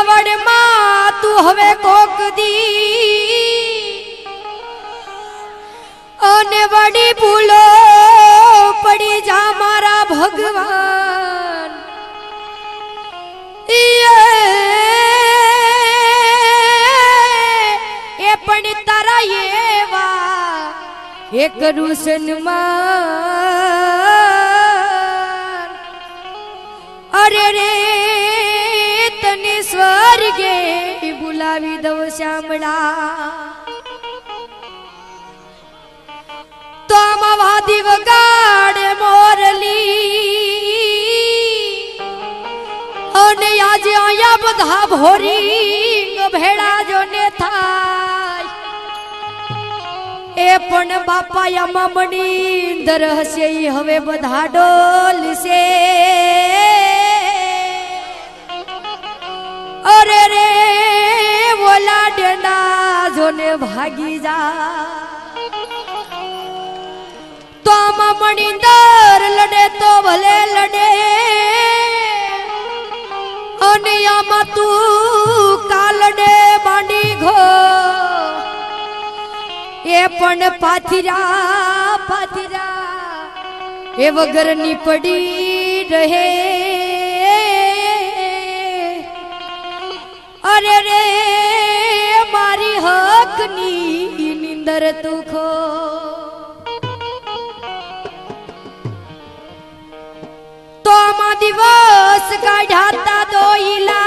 વડ માં તું હવે કોક દી અને વડી ભૂલો પડી જા મારા ભગવાન એ પણ તારા એવા એક રૂસનમાં અરે રે તને સ્વર્ગે બોલાવી દઉં શ્યામળા તો આમાં વાદી વગાડે મોરલી અને આજે અહીંયા બધા ભોરી ભેળા જો ને થાય એ પણ બાપા આમાં મણીંદર હશે હવે બધા ડોલશે અરે રે ઓલા ડેના જોને ભાગી જા તો આમાં મણીંદર લડે તો ભલે લડે અને આમાં તું કાલડે બાંડી ઘો એ પણ પાથીરા પાથીરા એ વગરની પડી રહે અરે રે મારી હકની નિંદર તું ખો તો આમાં દિવસ કાઢાતા દોઈલા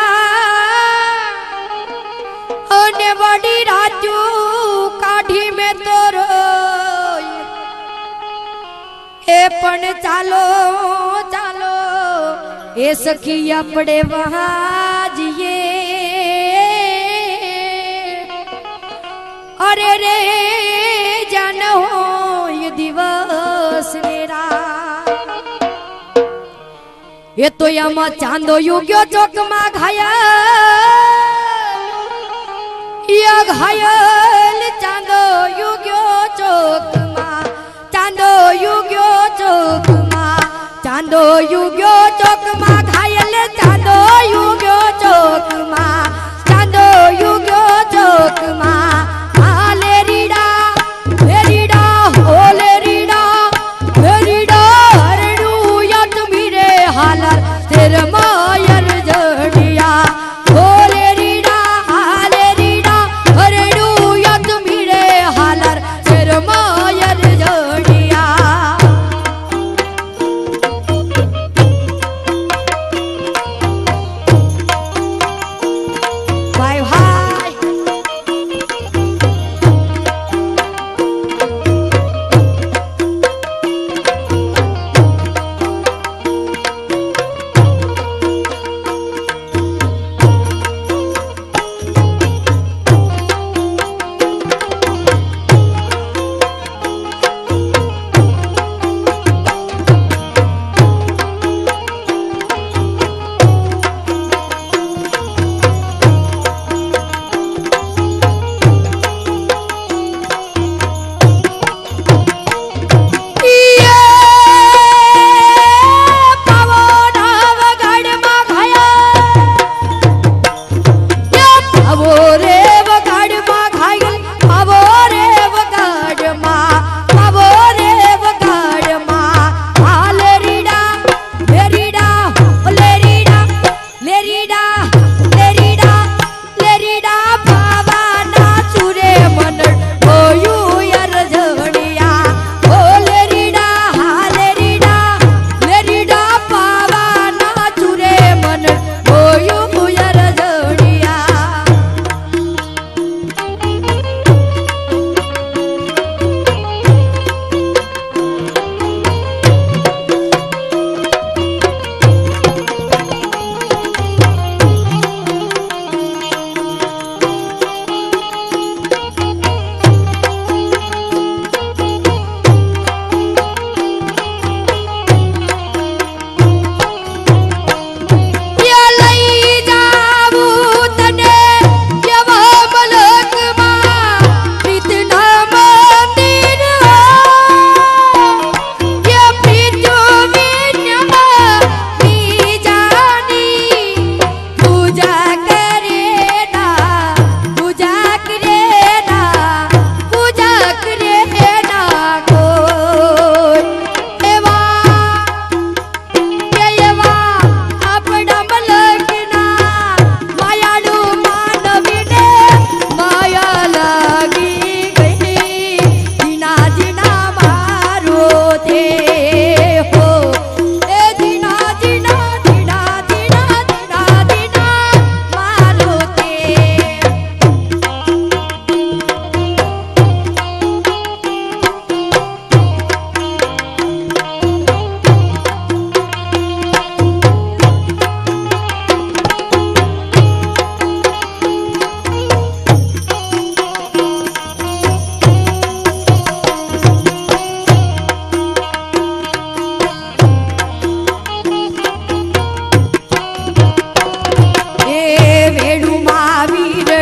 અને વડી રાત્યું કાઢી મેં તો રોય એ પણ ચાલો ચાલો એ સખી આપણે વહાં જઈએ અરે રે જાન હોય દિવસ ને રાત એ તો આમાં ચાંદો યુગ્યો ચોકમાં ઘાયલ ઘાયલ ચાંદો યુગ્યો ચોકમાં ચાંદો યુગ્યો ચોકમાં ચાંદો યુગ્યો ચોકમાં ઘાયલ ચાંદો યુગ્યો ચોકમાં ચાંદો યુગ્યો ચોકમાં હાલે રીડા રીડા હોલે રીડા રીડા હરણું યત મીરે હાલર તેર માયર જડિયા હોલે રીડા હાલે રીડા હરણું યત મીરે હાલર તેર માયર જડિયા ભાઈ ભાઈ કરી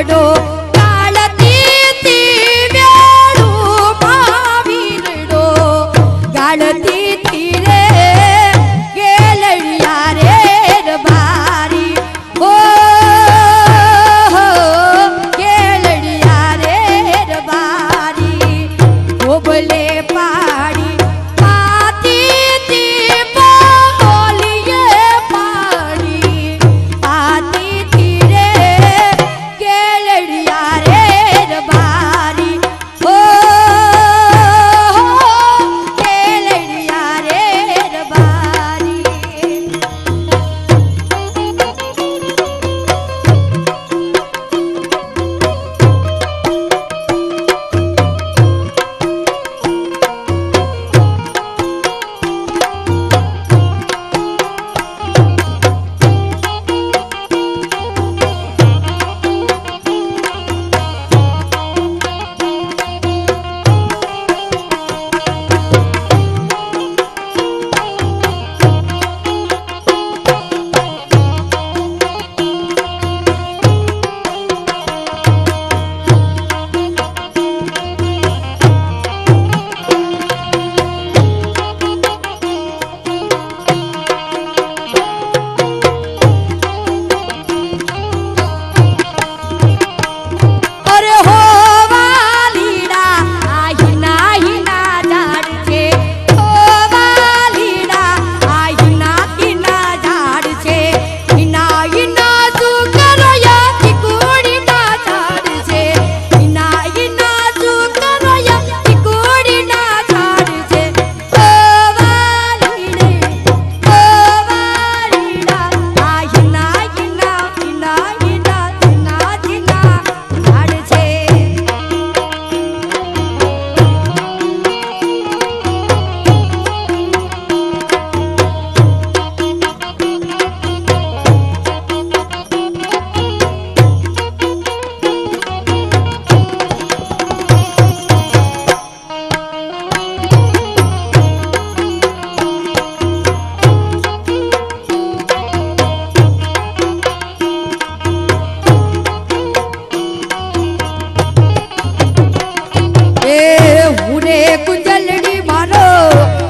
माडो गाळती ती वेळू माविरडो गाळती ती रे गेलडिया रे रबारी ओ गेलडिया रे रबारी ओबले पाडी माती ती बोलिये पाडी आती ती रे गेलडिया रे रबारी ओ गेलडिया रे रबारी अरे हो वालीडा आईना हिना झाडचे हो वालीडा आईना हिना झाडचे हिना हिना तू करया ती कोडी ना झाडचे हिना हिना तू करया ती कोडी ना झाडचे हो वालीडे हो वालीडा आईना हिना हिना हिना हिना हिना झाडचे उड़े कुंजलड़ी मारो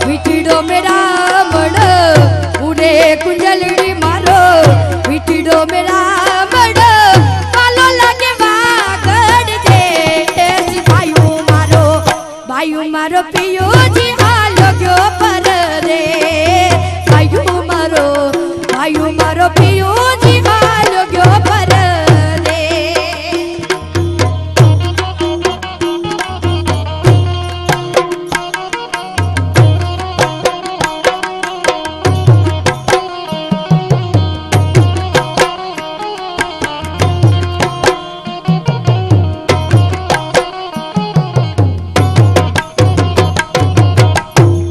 वीटिडो मेरा मड़ उड़े कुंजलड़ी मारो वीटिडो मेरा मड़ कालो लगे वागड़ दे भायू मारो पियो जी आलो गयो पर रे भायू मारो पियो जी आलो गयो पर रे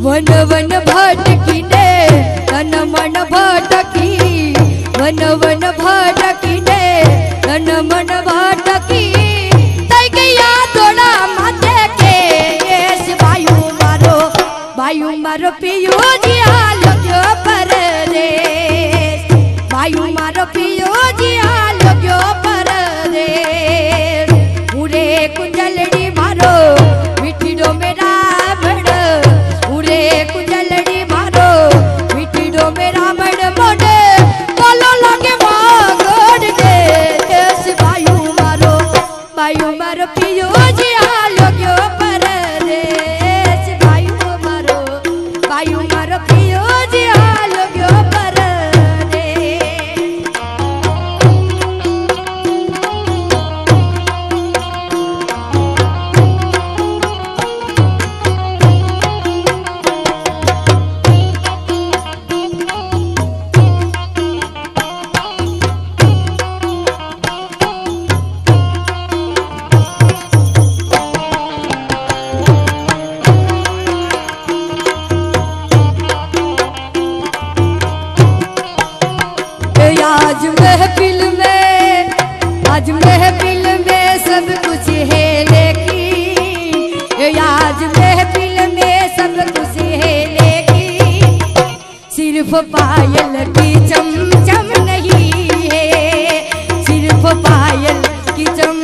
वन वन भटकी ने तन मन भटकी वन वन भटकी ने तन मन भटकी तई गया थोड़ा माथे के एस भायू मारो पियो जी आलो गयो पर रे भायू मारो पियो जी आलो गयो पर रे उड़े कुंजलड़ी मारो वीटिडो मेरा बड़ उड़े कुंजलड़ी मारो वीटिडो मेरा बड़ मोड़े कालो लगे वागड़ दे देश भायू मारो पियो जी आलो गयो पर देश भायू मारो पियो जी आलो गयो पर दे आज महफिल में सब कुछ है लेकिन आज महफिल में सब कुछ है लेकिन सिर्फ पायल की चमचम नहीं है, सिर्फ पायल की चम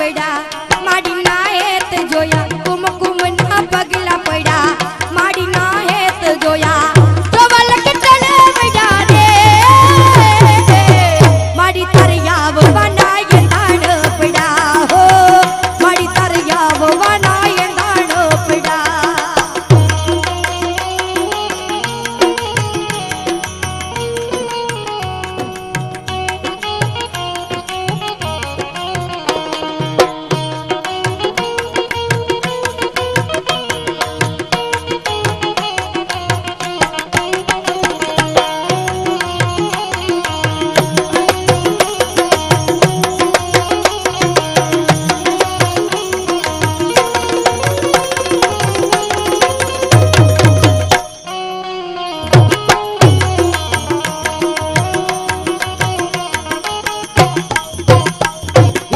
पड़ा माड़ी ना हेत जोया कुमकुम ना पगला पड़ा माड़ी ना हेत जोया चोवल के तले पड़ा रे माड़ी तरयाव बनाए दाण पड़ा हो माड़ी तरयाव बनाए दाण पड़ा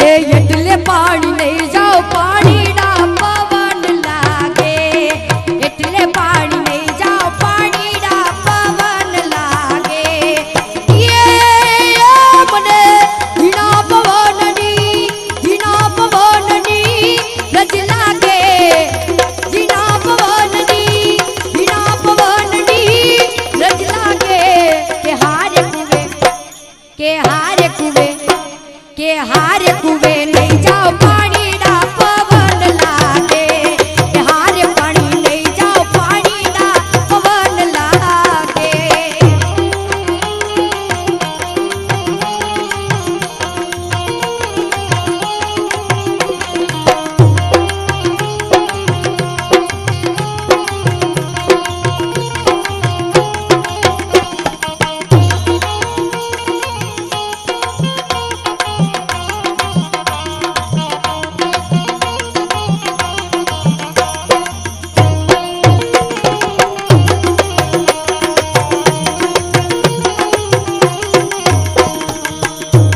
एटले पानी नहीं जाओ पानी ना पवन लागे एटले पानी नहीं जाओ पानी ना पवन लागे ये मने हिना पवननी रज लागे हिना पवननी रज लागे के हार कुवे नहीं जाओ पानी ना पवन लागे के हार पानी नहीं जाओ पानी ना पवन लागे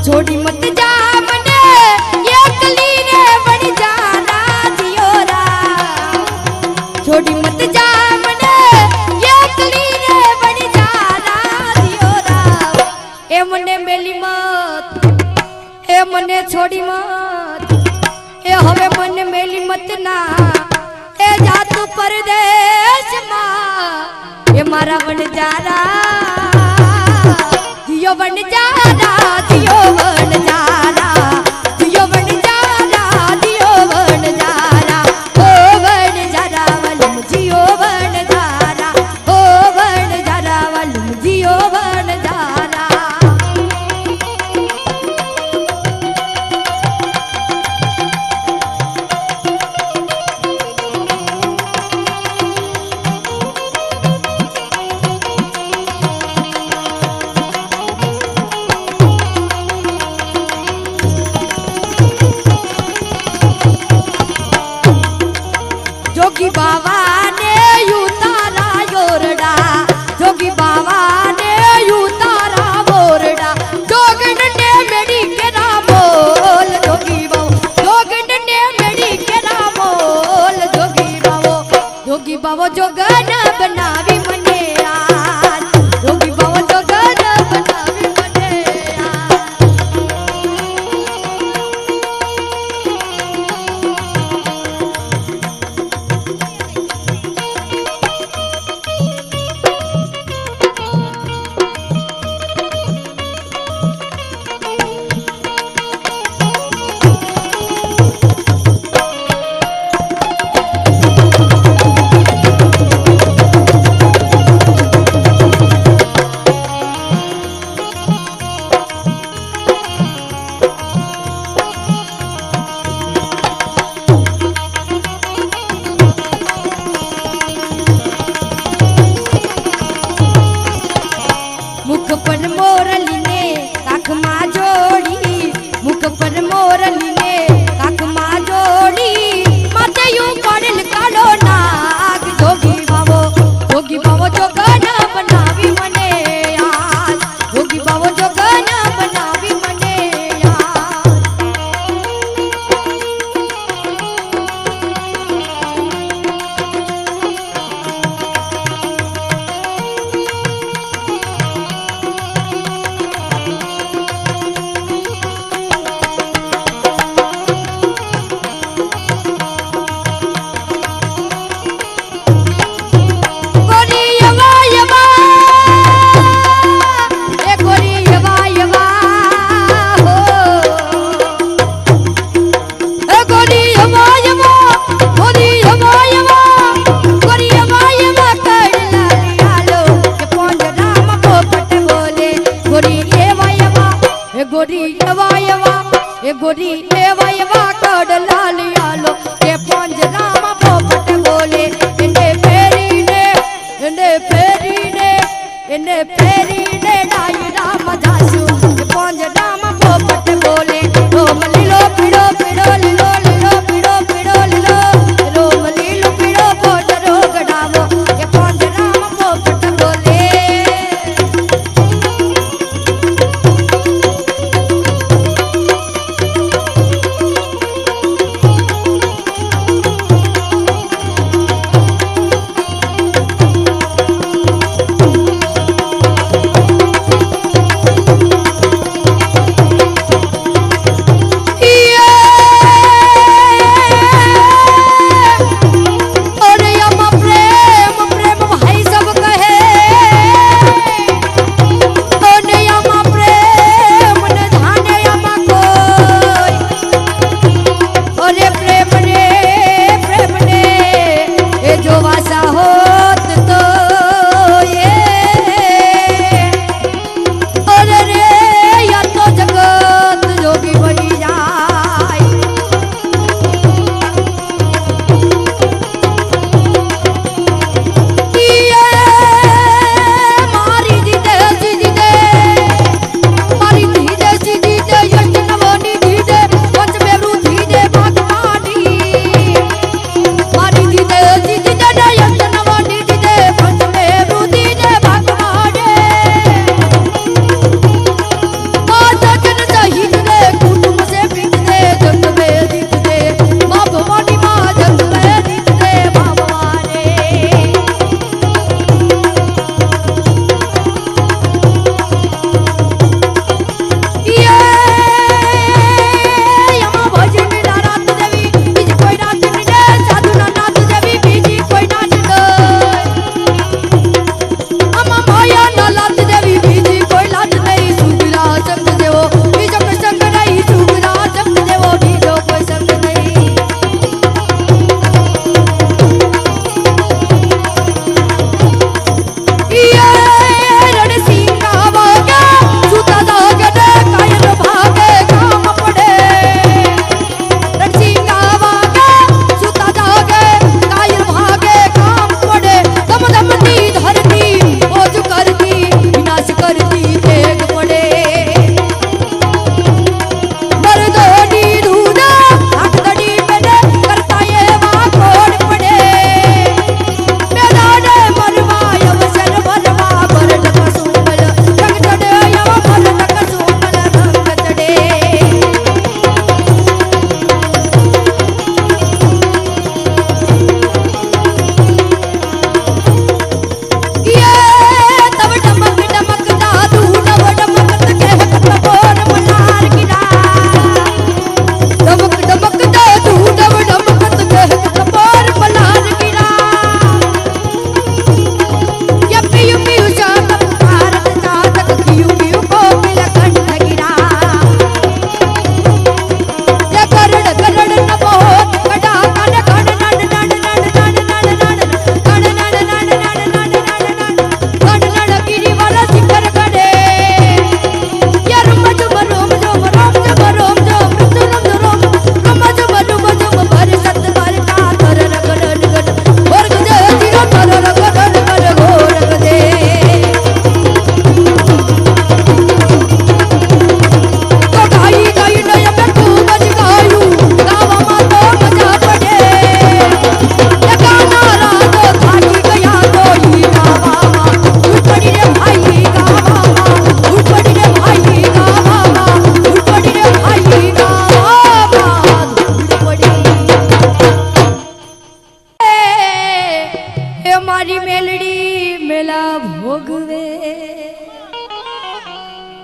छोड़ी मत जा मने ये कली ने बन जाना जियोरा छोड़ी मत जा मने ये कली ने बन जाना जियोरा ए मने मेली मत ए मने छोड़ी मत ए हवे मन मेली मत ना ए जा तू परदेश मां ए मारा बन जारा जियो बन जारा जियो बन जारा जियो बन जारा जियो बन जारा ओ बन जारा वलम जियो बन जारा ओ बन जारा वलम जियो बन जारा એ ગોરી એવા એવા કડલા લિયાલો એ પાંજરામાં પોપટ બોલે એને ફેરીને ડાયરામાં જાશું એ પાંજરામાં પોપટ બોલે રોમ લીલો પીળો પીળો લીલો લીલો પીળો પીળો લીલો રોમ લીલો પીળો પોટરો ગડાવો એ પાંજરામાં પોપટ બોલે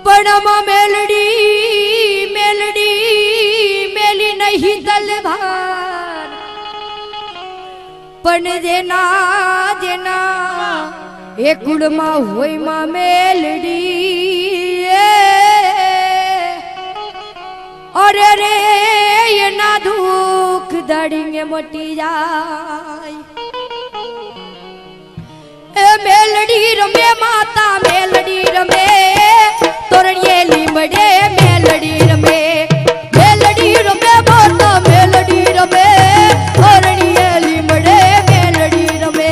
પણમાં મેલડી મેલડી મેલી નહીં તલવાર પણ જેના જેના એ કુળમાં હોય માં મેલડી અરે રે એના દુઃખ દાડીને મટી જાય એ મેલડી રમે માતા મેલડી રમે તોરણીએ લીમડે મેલડી રમે મેલડી રમે માતા મેલડી રમે હરણીએ લીમડે મેલડી રમે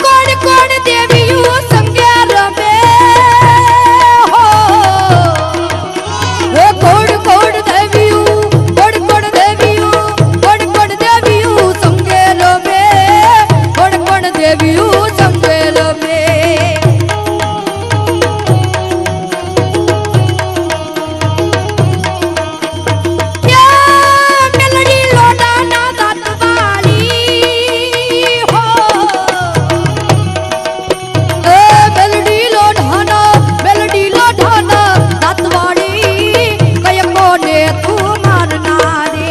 કોણ કોણ દેવીયું સંગે રમે હો હે કોણ કોણ દેવીયું સંગે રમે કોણ કોણ દેવીયું સંગે રમે મેલડી લોડાના દાંતવાળી હો મેલડી લોઢાના દાંતવાળી કય કોને તું મારનારે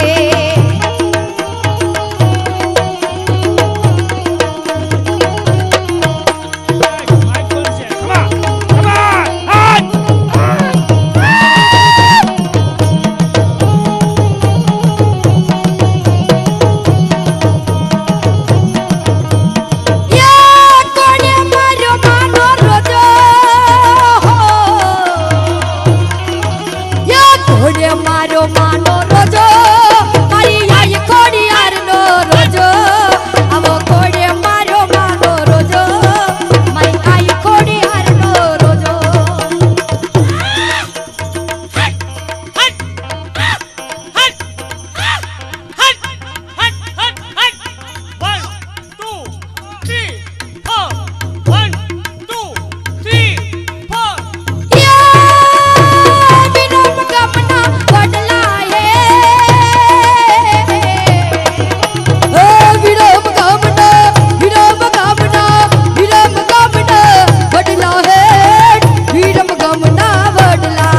કોને મારો માનો રોજો કોને મારો માનો રોજો મારી આય ખોડિયારનો રોજો આવો કોને મારો માનો રોજો મારી આય ખોડિયારનો રોજો વિનોમ ગમના વડલા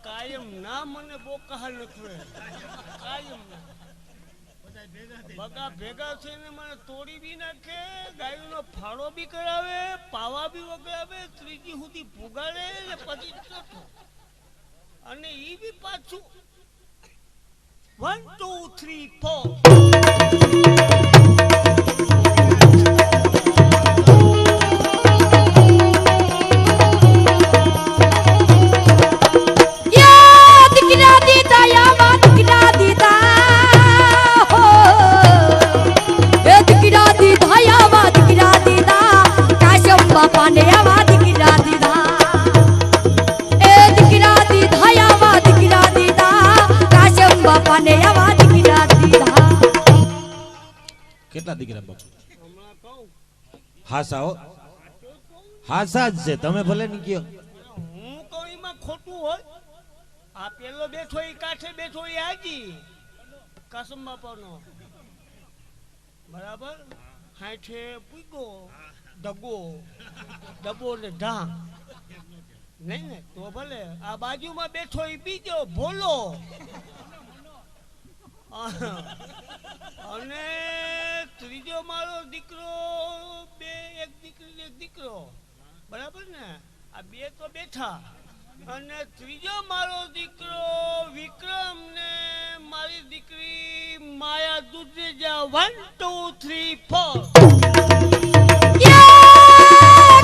કાયમ ના મને બોકાહાલ નથી કાયમ ના બગા ભેગા થઈને મને તોડી બી નાખે ગાયનો ફાળો બી કરાવે પાવા બી વગાવે ત્રીજી સુધી પુગાડે ને પછી ચોથો અને ઈ બી પાછું 1 2 3 4 બાપાને આવા દીકરા દીધા એ દીકરા દીધા આવા દીકરા દીધા કાશમ બાપાને આવા દીકરા દીધા કેટલા દીકરા બાપુ હમણાં કહું હાસા હો હાસા જ છે તમે ભલે ની કયો હું કહું એમાં ખોટું હોય આ પેલો બેઠો એ કાંઠે બેઠો એ હાજી કાસમ બાપાનો બરાબર હાઠે પૂગો ડબો ને ઢા નહીં ને તો ભલે આ બાજુમાં બેઠો એ બીજો ભોલો અને ત્રીજો મારો દીકરો એક દીકરી ને એક દીકરો બરાબર ને આ બે તો બેઠા અને ત્રીજો મારો દીકરો વિક્રમ ને મારી દીકરી માયા દુધરેજા 1 2 3 4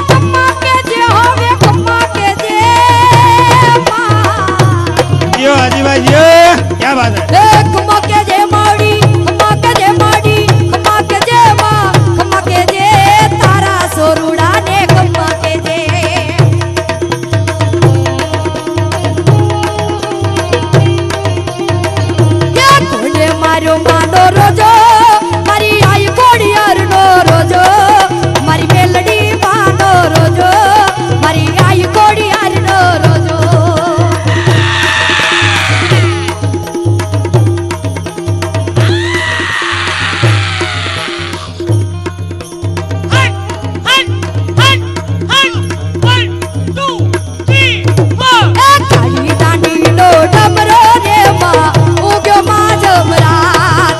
કમ્મા કે જે હવે કમ્મા કે જે यो आदिवासी यो क्या बात है કમ્મા કે જે માડી કમ્મા કે જે માડી કમ્મા કે જે માં કમ્મા કે જે તારા સોરુડા ને કમ્મા કે જે કોને મારો માનો રોજો મારી આઈ કોડિયાર નો રોજો મારી મેલડી માનો રોજો મારી આઈ કોડિયાર નો રોજો કાળી દાંડી નો ડમરો રે માં ઉગ્યો માં જમરાત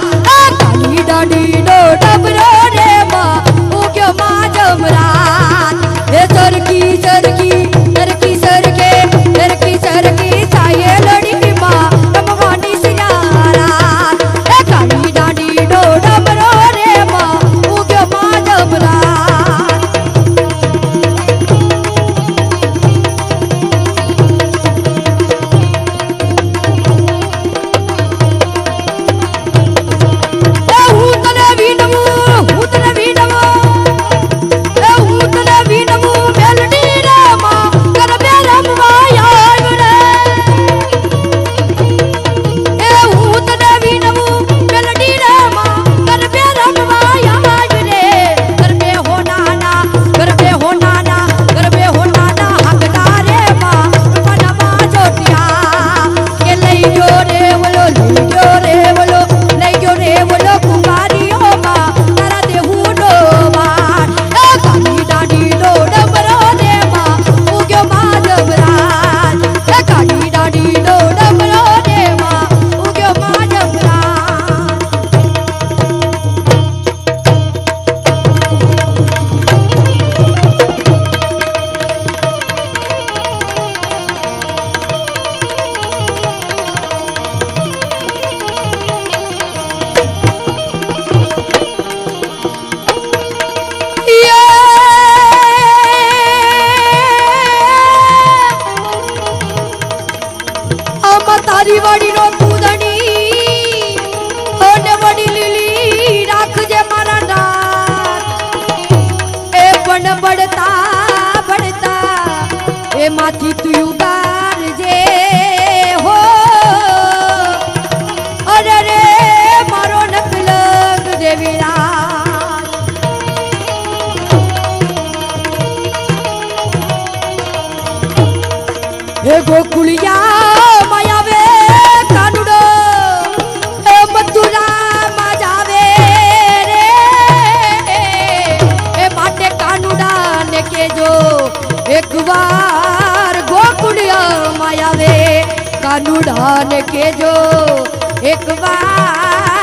કાળી દાંડી નો ડમરો રે માં ઉગ્યો માં જમરાત હે સરકી સરકી સરકી સરકે સરકી સરકી સાયે લડી માં રમવાની સિયારાત હે કાળી દાંડી નો ડમરો રે માં ઉગ્યો માં જમરાત હું તને વીનવું મેલડી રે માં ગરબે રમવા આવ્યો રે હું તને વીનવું મેલડી રે માં ગરબે રમવા આવ્યો રે ગરબે હો નાના ગરબે હો નાના ગરબે હો નાના હકડા રે માં મનમાં જોટિયા કે લઈ ગયો રે બોલો લઈ ગયો રે બોલો લઈ ગયો રે બોલો કુમારીઓ માં તારા દેહું નો વાટ કાળી દાંડી નો ડમરો રે માં ઉગ્યો માં જમરાત કાળી દાંડી નો ડમરો રે માં ઉગ્યો માં જમરાત તારી વાડી નો કુદણી અને વડી લીલી રાખજે મારા નાથ એ પણ બળતા બળતા એ માથી તું ઉગારજે હો અરે રે મારો નકલંગ દેવીરા હે ગોકુળિયા માયાવે કાનુડો એ મથુરા માં જાવે રે એ માટે કાનુડા ને કેજો એકવાર ગોકુળિયા માયાવે કાનુડા ને કેજો એકવાર